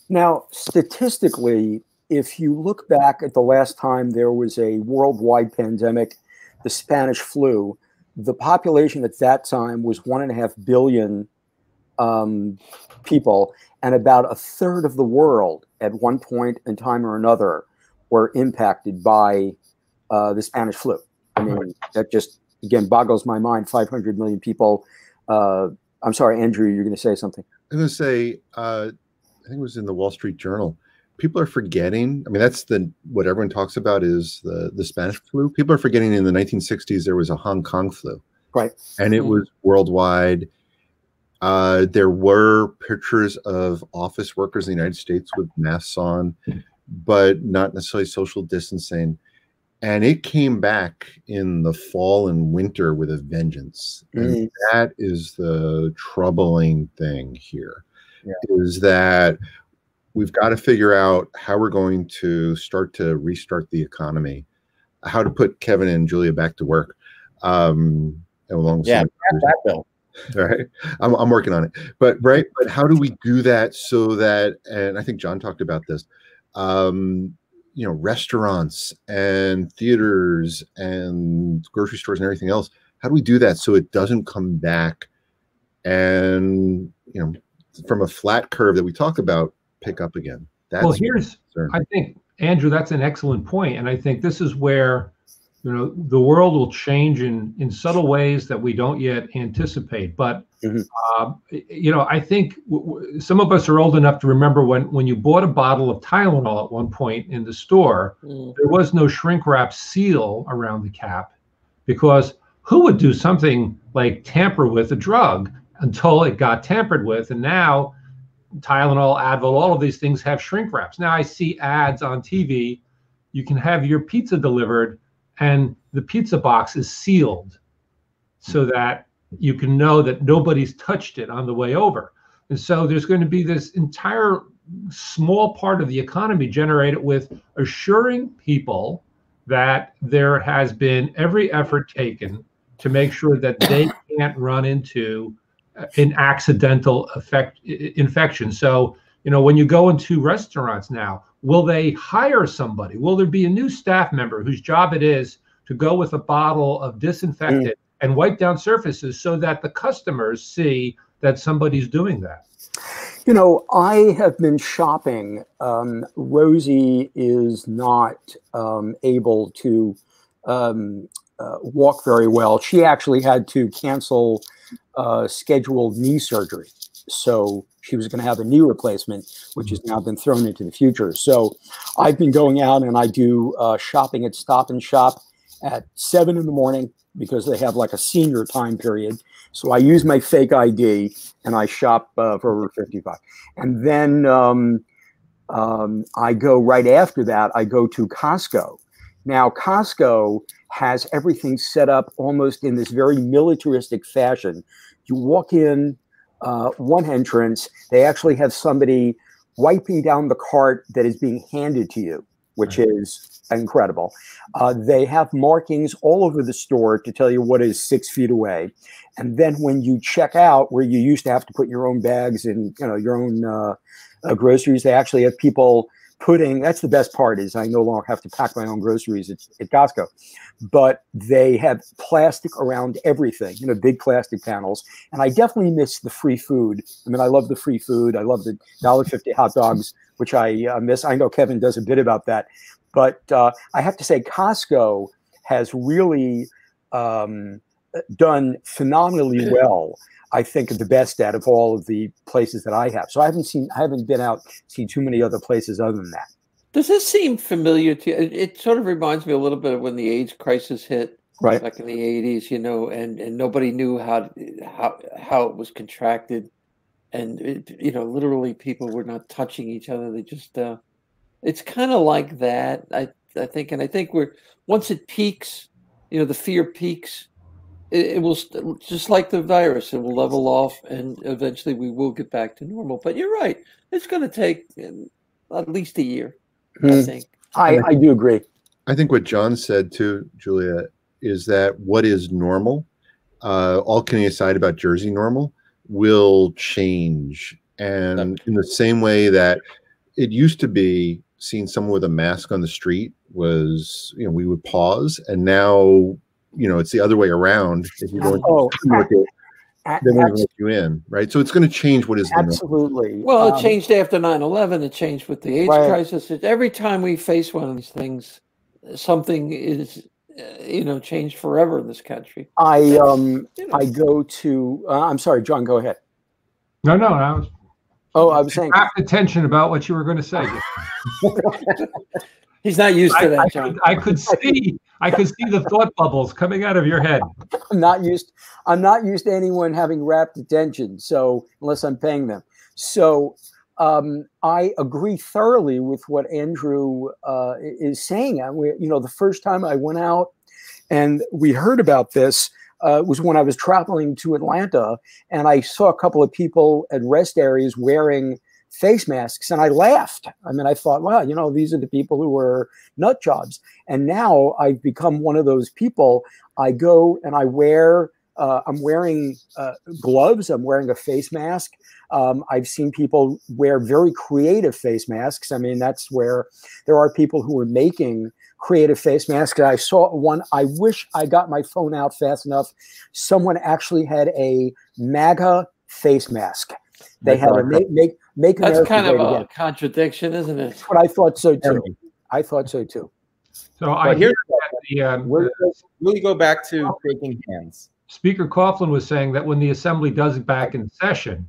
Now, statistically, if you look back at the last time there was a worldwide pandemic, the Spanish flu, the population at that time was 1.5 billion people, and about a third of the world at one point in time or another were impacted by the Spanish flu. I mean, that just, again, boggles my mind. 500 million people. I'm sorry, Andrew, you're going to say something. I'm going to say, I think it was in the Wall Street Journal. People are forgetting. I mean, that's what everyone talks about is the Spanish flu. People are forgetting in the 1960s there was a Hong Kong flu, right? And it was worldwide. There were pictures of office workers in the United States with masks on, but not necessarily social distancing. And it came back in the fall and winter with a vengeance. And that is the troubling thing here, is that we've got to figure out how we're going to start to restart the economy, how to put Kevin and Julia back to work. Along with that bill. All right, I'm working on it. But how do we do that so that, and I think John talked about this, you know, restaurants and theaters and grocery stores and everything else, how do we do that so it doesn't come back and, you know, from a flat curve that we talk about, pick up again? That's I think, Andrew, that's an excellent point. And I think this is where, you know, the world will change in subtle ways that we don't yet anticipate. But, you know, I think some of us are old enough to remember when you bought a bottle of Tylenol at one point in the store, there was no shrink wrap seal around the cap, because who would do something like tamper with a drug until it got tampered with? And now Tylenol, Advil, all of these things have shrink wraps. Now I see ads on TV. You can have your pizza delivered and the pizza box is sealed so that you can know that nobody's touched it on the way over. And so there's going to be this entire small part of the economy generated with assuring people that there has been every effort taken to make sure that they can't run into an accidental infection. So, you know, when you go into restaurants now, will they hire somebody? Will there be a new staff member whose job it is to go with a bottle of disinfectant and wipe down surfaces so that the customers see that somebody's doing that? You know, I have been shopping. Rosie is not able to walk very well. She actually had to cancel scheduled knee surgery. So she was going to have a knee replacement, which has now been thrown into the future. So I've been going out and I do shopping at Stop and Shop at 7 in the morning because they have like a senior time period. So I use my fake ID and I shop for over 55. And then I go right after that, I go to Costco. Now, Costco has everything set up almost in this very militaristic fashion. You walk in, one entrance, they actually have somebody wiping down the cart that is being handed to you, which is incredible. They have markings all over the store to tell you what is 6 feet away. And then when you check out, where you used to have to put your own bags and, you know, your own groceries, they actually have people putting, that's the best part, is I no longer have to pack my own groceries at Costco. But they have plastic around everything, you know, big plastic panels. And I definitely miss the free food. I mean, I love the free food. I love the $1.50 hot dogs, which I miss. I know Kevin does a bit about that. But I have to say, Costco has really done phenomenally well. I think the best out of all of the places that I have. So I haven't been out seen too many other places other than that. Does this seem familiar to you? It sort of reminds me a little bit of when the AIDS crisis hit, right, back in the 80s, you know, and nobody knew how it was contracted, and you know, literally people were not touching each other. They just it's kind of like that, I think, and I think once it peaks, you know, the fear peaks. It will, just like the virus, it will level off, and eventually we will get back to normal. But you're right; it's going to take at least a year. I think. I do agree. I think what John said too, Julia, is that what is normal, all kidding aside about Jersey normal, will change, and in the same way that it used to be, seeing someone with a mask on the street was, you know, we would pause, and now, you know, it's the other way around. If you go into they won't let you in, right? So it's going to change what is absolutely. Well, it changed after 9/11. It changed with the AIDS crisis. Every time we face one of these things, something is, you know, changed forever in this country. I go to. I'm sorry, John. Go ahead. No, I was saying. Half attention about what you were going to say. He's not used to that, John. I could I could see the thought bubbles coming out of your head. I'm not used to anyone having rapt attention, so unless I'm paying them. So I agree thoroughly with what Andrew is saying. The first time I went out and we heard about this was when I was traveling to Atlanta, and I saw a couple of people at rest areas wearing face masks, and I laughed. I mean, I thought, wow, these are the people who were nut jobs. And now I've become one of those people. I go and I'm wearing gloves. I'm wearing a face mask. I've seen people wear very creative face masks. I mean, that's where there are people who are making creative face masks. I saw one. I wish I got my phone out fast enough. Someone actually had a MAGA face mask. They had to make America That's kind of great a again. Contradiction, isn't it? But I thought so too. I thought so too. So I hear that really go back to shaking hands. Speaker Coughlin was saying that when the assembly does it back in session,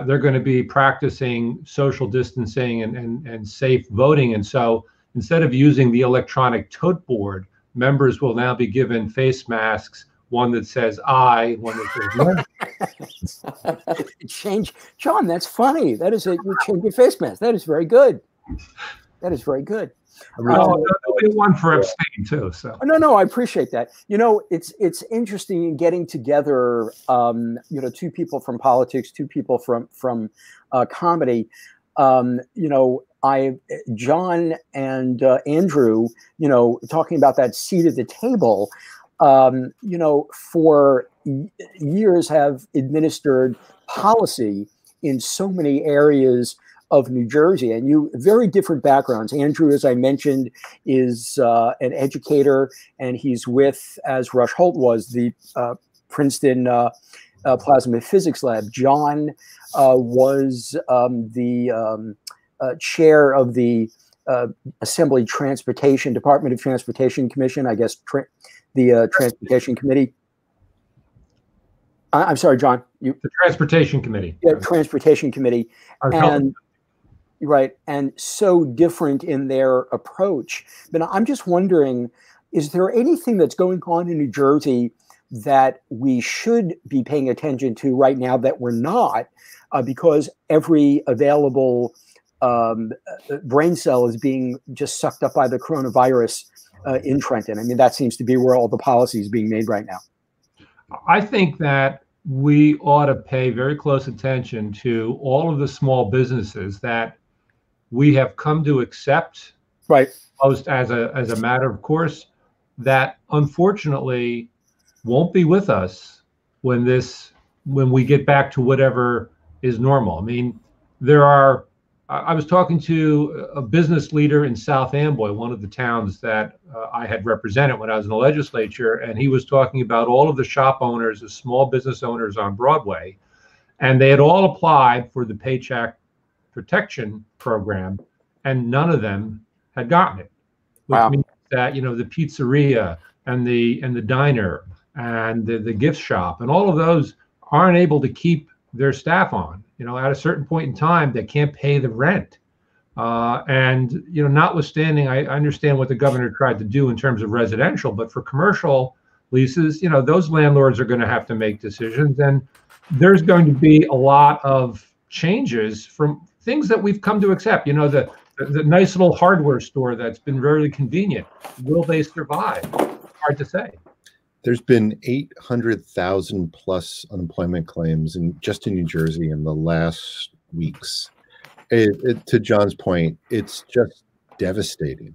they're going to be practicing social distancing and safe voting. And so instead of using the electronic tote board, members will now be given face masks, one that says I, one that says no. Change, John, that's funny. That is you change your face mask. That is very good. That is very good. One for abstain too. So no, I appreciate that. It's interesting in getting together. Two people from politics, two people from comedy. John and Andrew, talking about that seat at the table. For years have administered policy in so many areas of New Jersey, and very different backgrounds. Andrew, as I mentioned, is an educator, and he's with, as Rush Holt was, the Princeton Plasma Physics Lab. John was the chair of the Assembly Department of Transportation Commission, I guess, the Transportation Committee. I'm sorry, John. The Transportation Committee. Yeah, Transportation Committee. And right, and so different in their approach. But I'm just wondering, is there anything that's going on in New Jersey that we should be paying attention to right now that we're not, because every available brain cell is being just sucked up by the coronavirus in Trenton? I mean, that seems to be where all the policy is being made right now. I think that we ought to pay very close attention to all of the small businesses that we have come to accept, right, almost as a matter of course, that unfortunately won't be with us when we get back to whatever is normal. I mean, I was talking to a business leader in South Amboy, one of the towns that I had represented when I was in the legislature, and he was talking about all of the shop owners, the small business owners on Broadway, and they had all applied for the Paycheck Protection Program, and none of them had gotten it, which means that the pizzeria and the diner and the gift shop and all of those aren't able to keep their staff on. At a certain point in time, they can't pay the rent. And notwithstanding, I understand what the governor tried to do in terms of residential, but for commercial leases, those landlords are going to have to make decisions. And there's going to be a lot of changes from things that we've come to accept. The nice little hardware store that's been very convenient. Will they survive? Hard to say. There's been 800,000 plus unemployment claims just in New Jersey in the last weeks. To John's point, it's just devastating.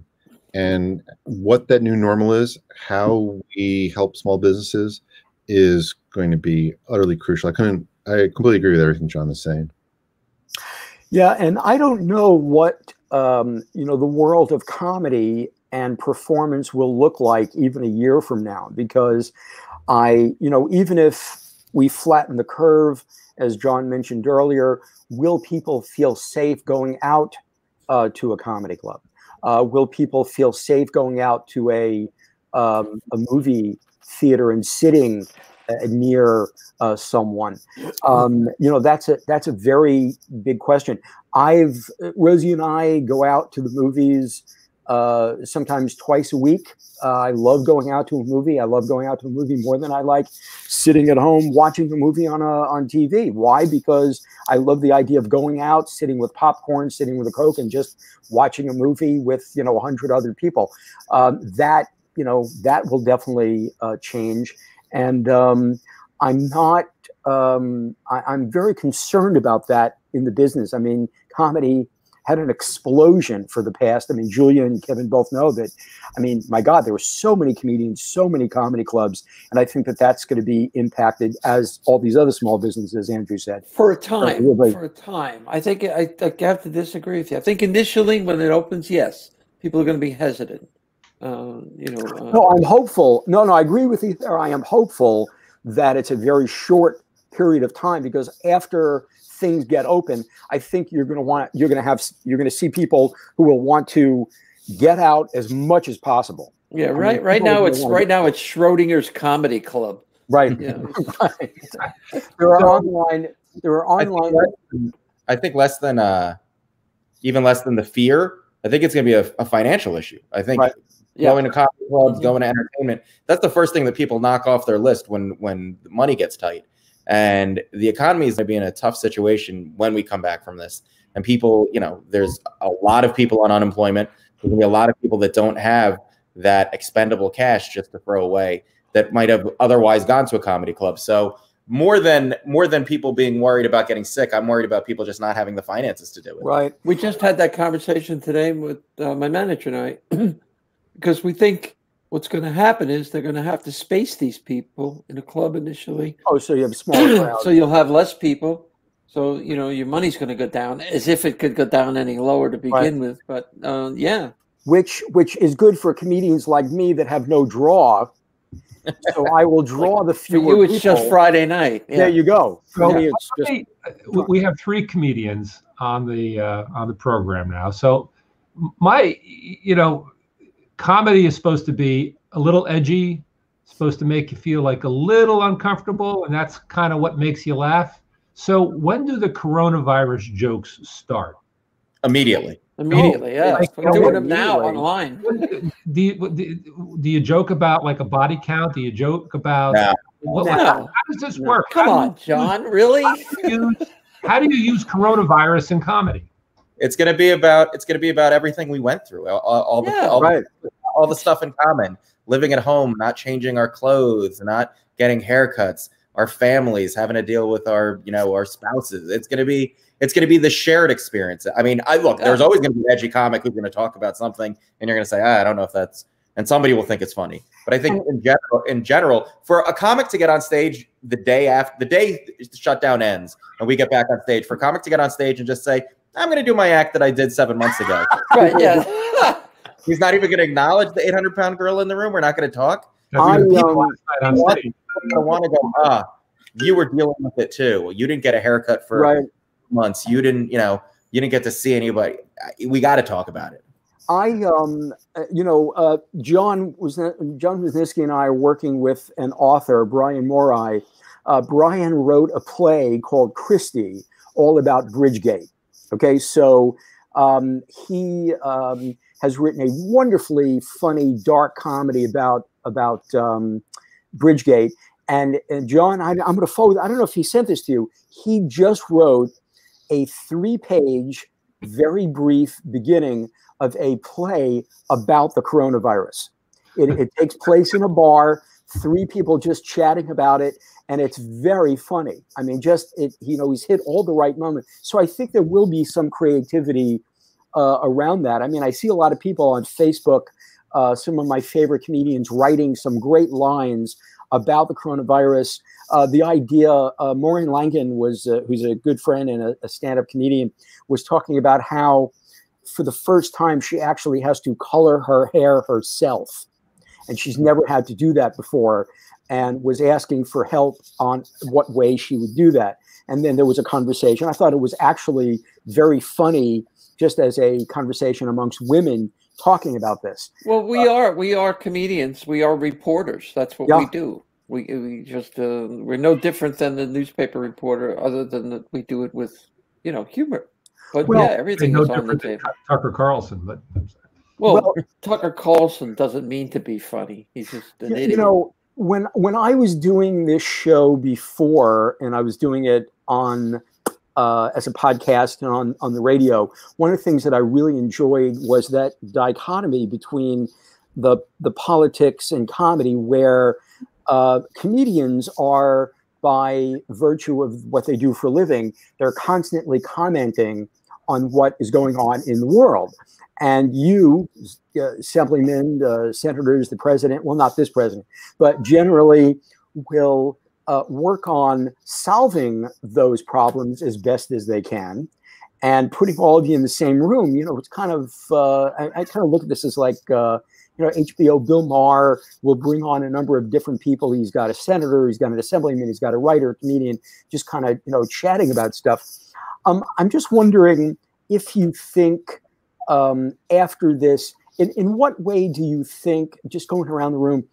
And what that new normal is, how we help small businesses, is going to be utterly crucial. I completely agree with everything John is saying. Yeah, and I don't know what the world of comedy and performance will look like even a year from now, because even if we flatten the curve, as John mentioned earlier, will people feel safe going out to a comedy club? Will people feel safe going out to a movie theater and sitting near someone? That's a very big question. Rosie and I go out to the movies sometimes twice a week. I love going out to a movie. I love going out to a movie more than I like sitting at home watching a movie on TV. Why? Because I love the idea of going out, sitting with popcorn, sitting with a Coke, and just watching a movie with 100 other people. That will definitely change. And I'm not. I'm very concerned about that in the business. I mean, comedy had an explosion for the past. I mean, Julia and Kevin both know that. I mean, my God, there were so many comedians, so many comedy clubs, and I think that that's going to be impacted as all these other small businesses, Andrew said. For a time. For a time. I think I have to disagree with you. I think initially when it opens, yes, people are going to be hesitant. No, I'm hopeful. No, I agree with you there. I am hopeful that it's a very short period of time, because after things get open, I think you're going to see people who will want to get out as much as possible. Yeah, right. Right now it's Schrodinger's Comedy Club. Right. Yeah. Right. There are online. I think less than even less than the fear. I think it's going to be a financial issue. I think going to comedy clubs, going to entertainment, that's the first thing that people knock off their list when the money gets tight. And the economy is going to be in a tough situation when we come back from this. And people, there's a lot of people on unemployment. There's going to be a lot of people that don't have that expendable cash just to throw away that might have otherwise gone to a comedy club. So more than people being worried about getting sick, I'm worried about people just not having the finances to do it. Right. We just had that conversation today with my manager and I, because we think what's going to happen is they're going to have to space these people in a club initially. Oh, so you have smaller crowds. So you'll have less people. So, your money's going to go down, as if it could go down any lower to begin with. But, yeah. Which is good for comedians like me that have no draw. So I will draw the fewer people. For you, it's just Friday night. Yeah. There you go. So we have 3 comedians on the program now. So comedy is supposed to be a little edgy, supposed to make you feel like a little uncomfortable, and that's kind of what makes you laugh. So when do the coronavirus jokes start? Immediately. Yeah. We're doing them now online. Do you joke about like a body count? Do you joke about how does this work? Come on, John. Really? How do you use coronavirus in comedy? It's going to be about everything we went through, all the stuff in common, living at home, not changing our clothes, not getting haircuts, our families having to deal with our spouses. It's going to be the shared experience. I mean, there's always going to be an edgy comic who's going to talk about something, and you're going to say, I don't know if that's, and somebody will think it's funny. But I think in general, for a comic to get on stage the day the shutdown ends and we get back on stage, for a comic to get on stage and just say, I'm going to do my act that I did 7 months ago. Right, yeah. He's not even going to acknowledge the 800-pound gorilla in the room. We're not going to talk. I want to go, you were dealing with it too. You didn't get a haircut for months. You didn't get to see anybody. We got to talk about it. John Wisniewski and I are working with an author, Brian Morai. Brian wrote a play called Christie, all about Bridgegate. Okay, so he has written a wonderfully funny, dark comedy about Bridgegate. And John, I'm going to forward. I don't know if he sent this to you. He just wrote a 3-page, very brief beginning of a play about the coronavirus. It takes place in a bar, 3 people just chatting about it. And it's very funny. I mean, he's hit all the right moments. So I think there will be some creativity around that. I mean, I see a lot of people on Facebook, some of my favorite comedians writing some great lines about the coronavirus. The idea, Maureen Langen who's a good friend and a stand-up comedian, was talking about how for the first time she actually has to color her hair herself. And she's never had to do that before, and was asking for help on what way she would do that. And then there was a conversation. I thought it was actually very funny, just as a conversation amongst women talking about this. Well, we are comedians. We are reporters. That's what we do. We just we're no different than the newspaper reporter, other than that we do it with humor. But everything is on the table. Tucker Carlson, but Well, Tucker Carlson doesn't mean to be funny. He's just an idiot. You know, when I was doing this show before, and I was doing it on as a podcast and on the radio, one of the things that I really enjoyed was that dichotomy between the politics and comedy, where comedians are, by virtue of what they do for a living, they're constantly commenting on what is going on in the world. And you, assemblymen, senators, the president, well, not this president, but generally will work on solving those problems as best as they can, and putting all of you in the same room. You know, it's kind of, I kind of look at this as like, you know, HBO, Bill Maher will bring on a number of different people. He's got a senator, he's got an assemblyman, he's got a writer, a comedian, just kind of, you know, chatting about stuff. I'm just wondering if you think, after this, in what way do you think, just going around the room,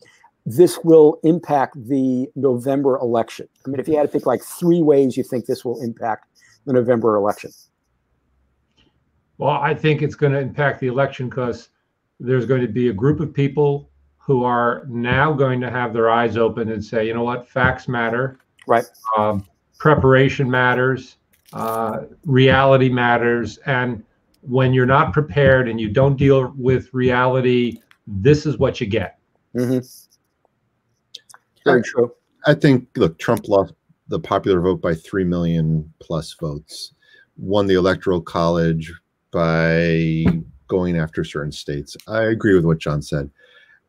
this will impact the November election? I mean, if you had to pick like 3 ways you think this will impact the November election. Well, I think it's going to impact the election because there's going to be a group of people who are now going to have their eyes open and say, you know what, facts matter. Right. Preparation matters. Reality matters. And when you're not prepared and you don't deal with reality, this is what you get. Mm-hmm. Very true. I think, look, Trump lost the popular vote by 3 million plus votes, won the Electoral College by going after certain states. I agree with what John said.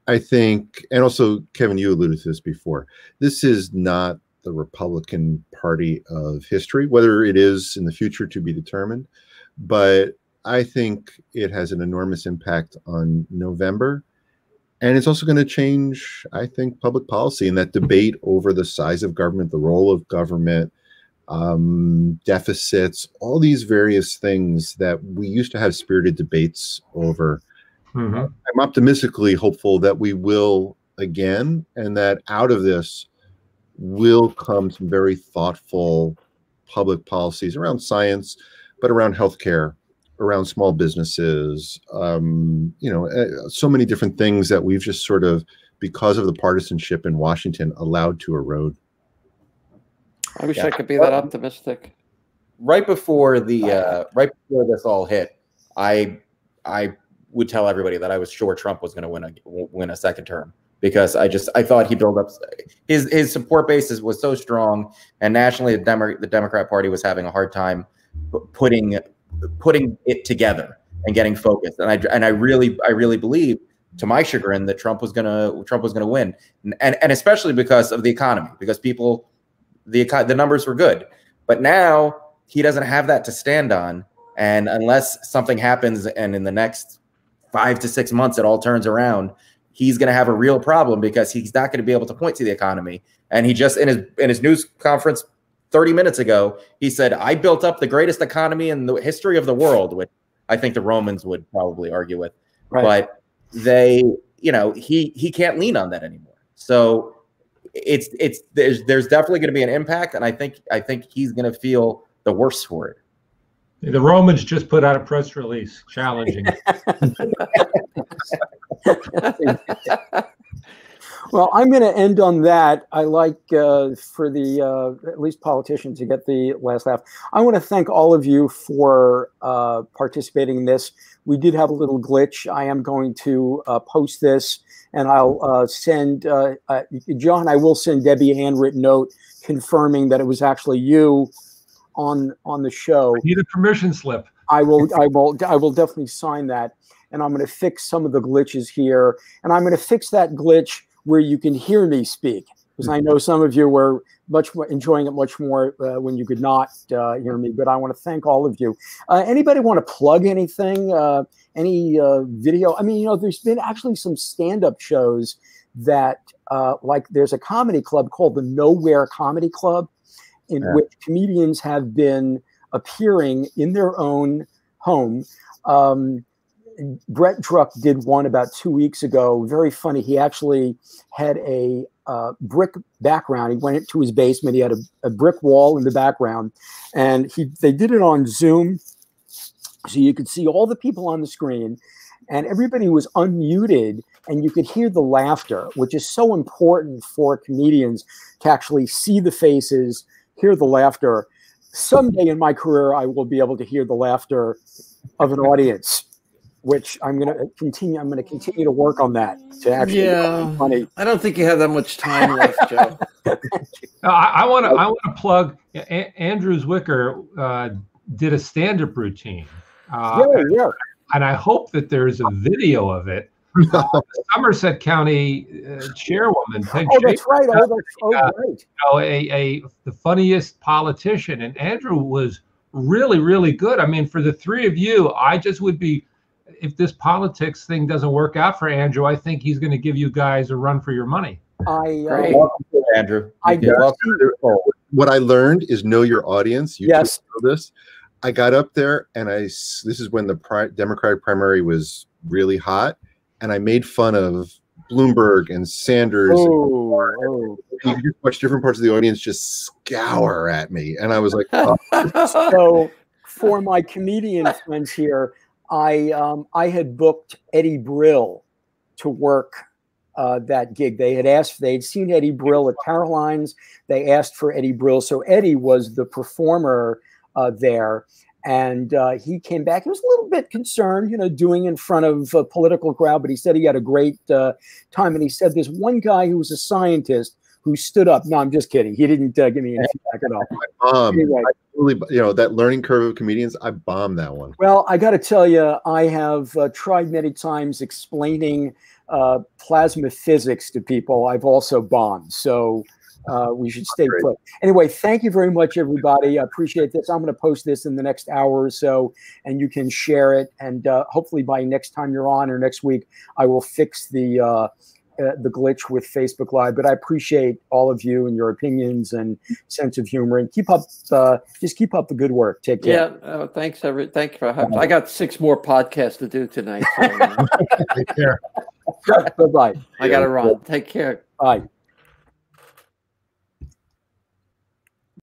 I think, and also, Kevin, you alluded to this before, this is not the Republican Party of history, whether it is in the future to be determined, but I think it has an enormous impact on November. And it's also going to change, I think, public policy and that debate over the size of government, the role of government, deficits, all these various things that we used to have spirited debates over. Mm-hmm. I'm optimistically hopeful that we will again, and that out of this will come some very thoughtful public policies around science, but around healthcare, around small businesses, you know, so many different things that we've just sort of, because of the partisanship in Washington, allowed to erode. I wish I could be that optimistic. Right before the right before this all hit, I would tell everybody that I was sure Trump was going to win a second term, because I thought he built up his support base was so strong, and nationally the Democrat Party was having a hard time putting it together and getting focused. And I really believe, to my chagrin, that Trump was gonna win, and especially because of the economy, because the numbers were good, but now he doesn't have that to stand on, and unless something happens and in the next 5 to 6 months it all turns around, he's going to have a real problem, because he's not going to be able to point to the economy. And he just, in his news conference 30 minutes ago, he said, I built up the greatest economy in the history of the world, which I think the Romans would probably argue with. Right. But he can't lean on that anymore. So there's definitely going to be an impact, and I think he's going to feel the worst for it. The Romans just put out a press release challenging. Well, I'm going to end on that. I like for the at least politicians to get the last laugh. I want to thank all of you for participating in this. We did have a little glitch. I am going to post this, and I'll send John. I will send Debbie a handwritten note confirming that it was actually you on the show. I need a permission slip. I will definitely sign that, and I'm going to fix some of the glitches here, and I'm going to fix that glitch where you can hear me speak, because I know some of you were much more enjoying it much more when you could not hear me. But I want to thank all of you. Anybody want to plug anything? Any video? I mean, you know, there's been actually some stand-up shows that, like, there's a comedy club called the Nowhere Comedy Club, in which comedians have been appearing in their own home. Brett Druck did one about 2 weeks ago. Very funny. He actually had a brick background. He went into his basement. He had a brick wall in the background, and they did it on Zoom, so you could see all the people on the screen. and everybody was unmuted, and you could hear the laughter, which is so important for comedians to actually see the faces, hear the laughter. Someday in my career, I will be able to hear the laughter of an audience, which I'm going to continue. I'm going to continue to work on that to actually be funny. I don't think you have that much time left, Joe. I want to plug. Andrew Zwicker did a stand-up routine, and I hope that there's a video of it. Somerset County chairwoman, Peg that's right. Right. The funniest politician, and Andrew was really, really good. I mean, for the three of you, I just would be, if this politics thing doesn't work out for Andrew, I think he's going to give you guys a run for your money. Welcome to Andrew. What I learned is know your audience. You know this. I got up there, and this is when the Democratic primary was really hot, and I made fun of Bloomberg and Sanders. You could just watch different parts of the audience just scour at me, and I was like, oh. So for my comedian friends here, I had booked Eddie Brill to work that gig. They'd seen Eddie Brill at Caroline's. They asked for Eddie Brill, so Eddie was the performer there. And he came back. He was a little bit concerned, doing in front of a political crowd, but he said he had a great time. And he said there's one guy who was a scientist who stood up. No, I'm just kidding. He didn't give me any feedback at all. Anyway. That learning curve of comedians, I bombed that one. Well, I got to tell you, I have tried many times explaining plasma physics to people. I've also bombed. So we should stay put. Anyway, thank you very much, everybody. I appreciate this. I'm going to post this in the next hour or so, and you can share it. And hopefully by next time you're on or next week, I will fix the glitch with Facebook Live. But I appreciate all of you and your opinions and sense of humor. And keep up, just keep up the good work. Take care. Yeah, thanks, thank you for having. I got 6 more podcasts to do tonight. So, Take care. Bye-bye. I got to run. Take care. Bye.